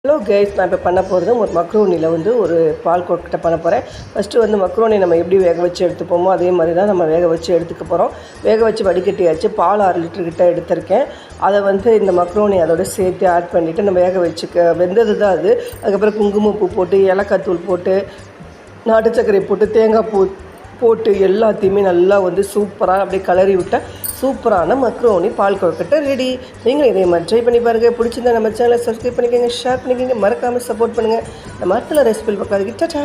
Hello guys, நான் இப்போ பண்ண போகிறது ஒரு மக்ரோனியில் ஒரு பால் கொழுக்கட்டை பண்ண போகிறேன். ஃபஸ்ட்டு மக்ரோனி நம்ம எப்படி வேக வச்சு எடுத்துப்போமோ அதே மாதிரி தான் நம்ம வேக வச்சு எடுத்துக்க போகிறோம். வேக வச்சு வடிகட்டியாச்சு. பால் 6 லிட்டர் கிட்ட எடுத்திருக்கேன். அதை இந்த மக்ரோனி அதோட சேர்த்து ஆட் பண்ணிவிட்டு நம்ம வேக வச்சுக்க வெந்தது தான் அது. அதுக்கப்புறம் குங்குமப்பூ போட்டு, ஏலக்காய் தூள் போட்டு, நாட்டு சர்க்கரை போட்டு, தேங்காய் பூ போட்டு எல்லாத்தையுமே நல்லா சூப்பராக அப்படியே கிளறி விட்டால் சூப்பரான மக்ரோனி பால் கொழுக்கட்டை ரெடி. நீங்களும் இதே மாதிரி ட்ரை பண்ணி பாருங்கள். பிடிச்சிருந்தா நம்ம சேனலை சப்ஸ்கிரைப் பண்ணிக்கோங்க, ஷேர் பண்ணிக்கோங்க, மறக்காமல் சப்போர்ட் பண்ணுங்கள். நம்ம அடுத்த ரெசிபி பார்க்காதீங்க. டாடா.